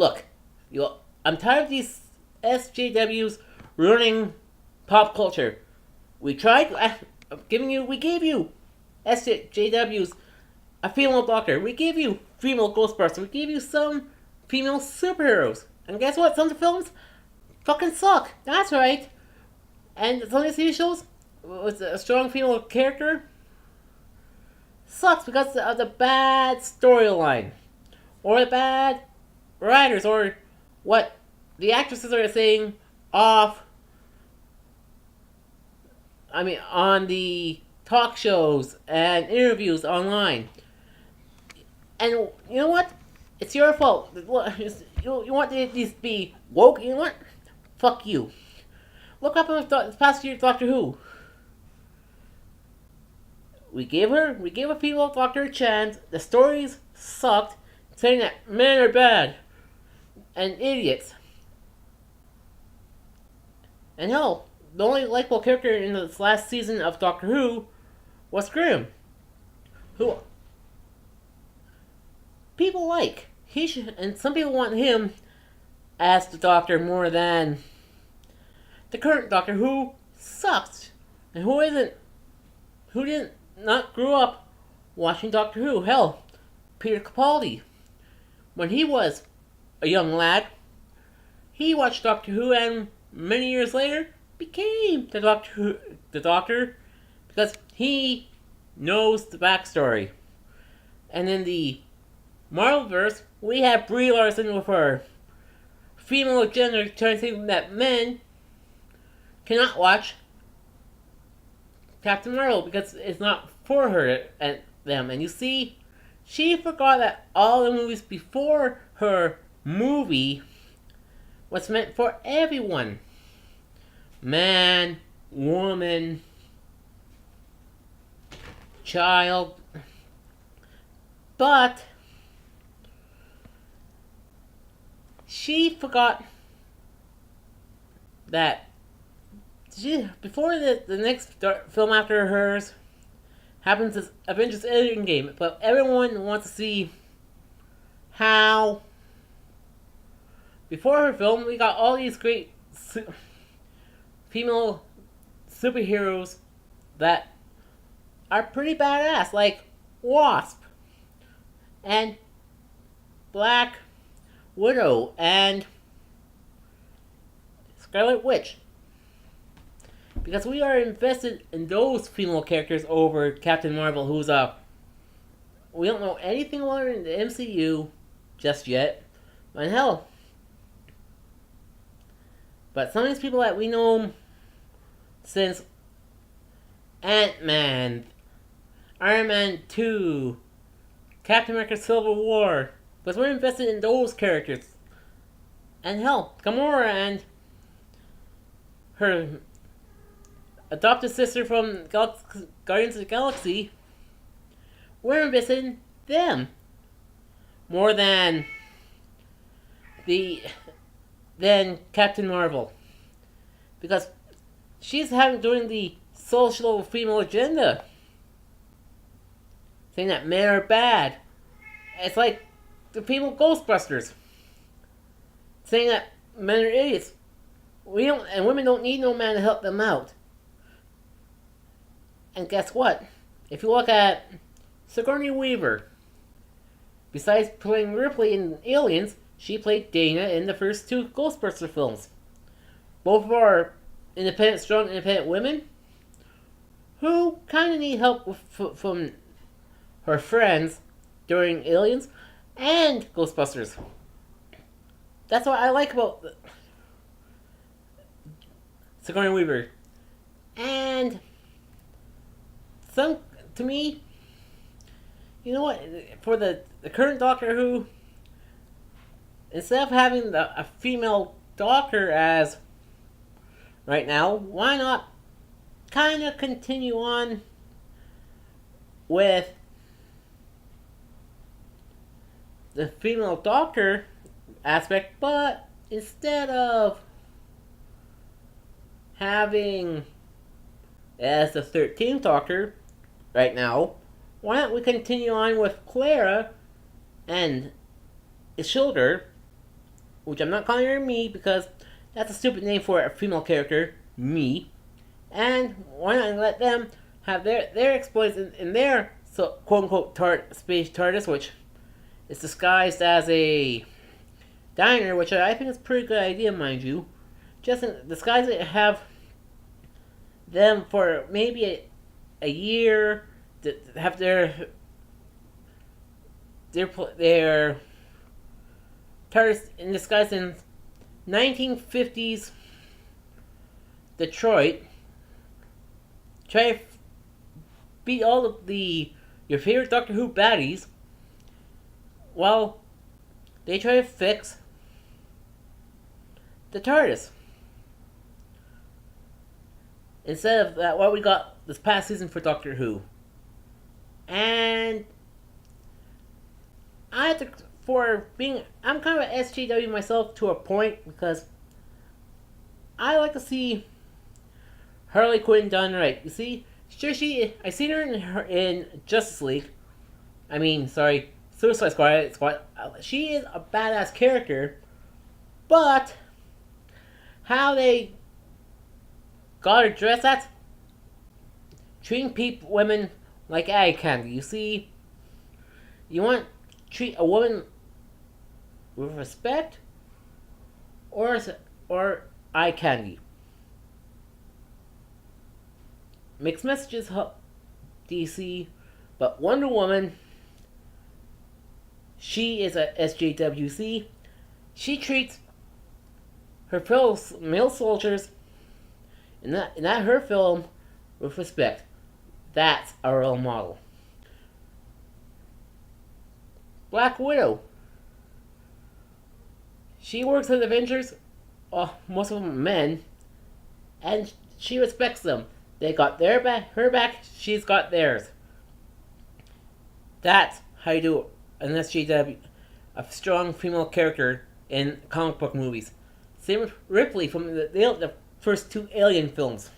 look, I'm tired of these SJWs ruining pop culture. We tried we gave you SJWs, a female doctor. We gave you female Ghostbusters. We gave you some female superheroes. And guess what? Some of the films fucking suck. That's right. And some of the TV shows with a strong female character sucks because of the bad storyline. Or the bad writers. Or what the actresses are saying off. On the talk shows and interviews online. And you know what? It's your fault. You want these to be woke? You know what? Fuck you. Look up in this past year Doctor Who. We gave a female doctor a chance. The stories sucked, saying that men are bad and idiots. And hell, the only likable character in this last season of Doctor Who was Grimm, who people like. And some people want him as the Doctor more than the current Doctor, who sucks and who didn't not grow up watching Doctor Who. Hell, Peter Capaldi, when he was a young lad, he watched Doctor Who, and many years later became the Doctor, because he knows the backstory. And in the Marvelverse, we have Brie Larson with her female agenda, trying to say that men cannot watch Captain Marvel because it's not for her and them. And you see, she forgot that all the movies before her movie was meant for everyone. Man, woman, child. But she forgot that before the next film after hers happens is Avengers Endgame, but everyone wants to see how before her film we got all these great female superheroes that are pretty badass, like Wasp and Black Widow and Scarlet Witch. Because we are invested in those female characters over Captain Marvel, who's we don't know anything about her in the MCU just yet. And hell, but some of these people that we know since Ant-Man, Iron Man 2, Captain America Civil War, because we're invested in those characters. And hell, Gamora and her adopted sister from Guardians of the Galaxy, we're invested in them more than Captain Marvel, because she's doing the social female agenda, saying that men are bad. It's like the female Ghostbusters, saying that men are idiots. And women don't need no man to help them out. And guess what? If you look at Sigourney Weaver, besides playing Ripley in Aliens, she played Dana in the first two Ghostbuster films. Both of our strong independent women who kind of need help from her friends during Aliens and Ghostbusters. That's what I like about Sigourney Weaver. And to me, you know what? For the current Doctor Who, instead of having a female Doctor as right now, why not kind of continue on with the female Doctor aspect, but instead of having as the 13th Doctor right now, why don't we continue on with Clara and Isildur which I'm not calling her Me because that's a stupid name for a female character, Me. And why not let them have their exploits in their quote unquote space TARDIS, which is disguised as a diner, which I think is a pretty good idea, mind you. Just disguise it, have them for maybe a year to have their TARDIS in disguise in 1950s Detroit. Try to beat all of your favorite Doctor Who baddies while they try to fix the TARDIS. Instead of that, what we got this past season for Doctor Who. And I have to, I'm kind of an SJW myself to a point because I like to see Harley Quinn done right. You see, I seen her in Justice League. Suicide Squad. She is a badass character, but how they got her dressed, that's treating women like eye candy. You see, you want to treat a woman with respect or eye candy. Mixed messages, DC, but Wonder Woman, she is a SJWC. She treats her fellow male soldiers in that her film with respect. That's a role model. Black Widow. She works with Avengers, most of them men, and she respects them. They got her back, she's got theirs. That's how you do an SJW, a strong female character in comic book movies. Same with Ripley from the first two Alien films.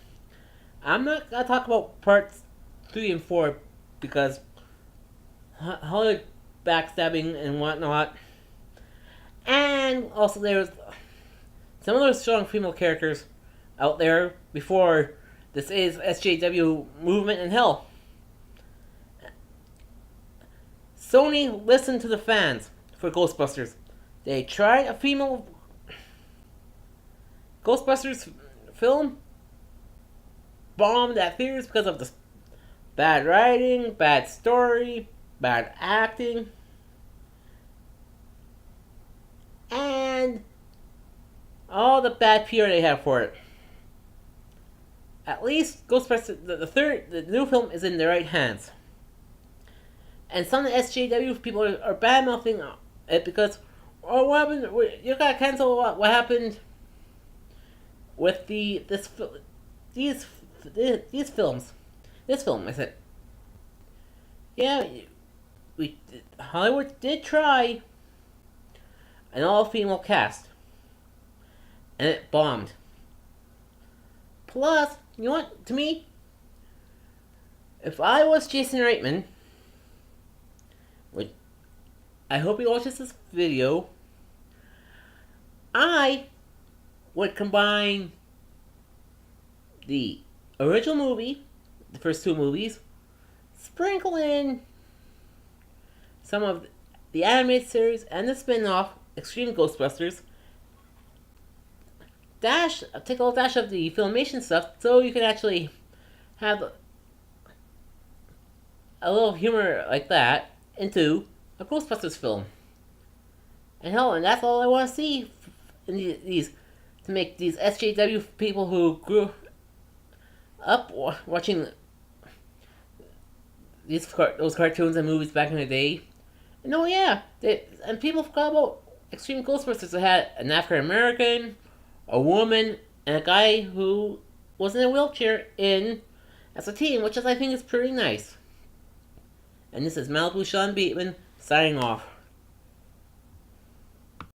I'm not gonna talk about parts 3 and 4 because Hollywood backstabbing and whatnot. And also there's some other strong female characters out there before this is SJW movement in hell. Sony listened to the fans for Ghostbusters. They tried a female Ghostbusters film, bombed at theaters because of the bad writing, bad story, bad acting, and all the bad PR they have for it. At least Ghostbusters, the new film is in the right hands. And some of the SJW people are bad mouthing it because, what happened? You gotta cancel what happened with these films. This film, I said. Yeah, Hollywood did try an all-female cast, and it bombed. Plus, you know what? To me, if I was Jason Reitman, which I hope he watches this video, I would combine the original movie, the first two movies, sprinkle in some of the animated series and the spin-off Extreme Ghostbusters, take a little dash of the Filmation stuff so you can actually have a little humor like that into a Ghostbusters film. And that's all I want to see in these to make these SJW people who grew up watching those cartoons and movies back in the day. And and people forgot about Extreme Ghostbusters that had an African American, a woman, and a guy who was in a wheelchair as a team, which I think is pretty nice. And this is Malibu Sean Bateman signing off.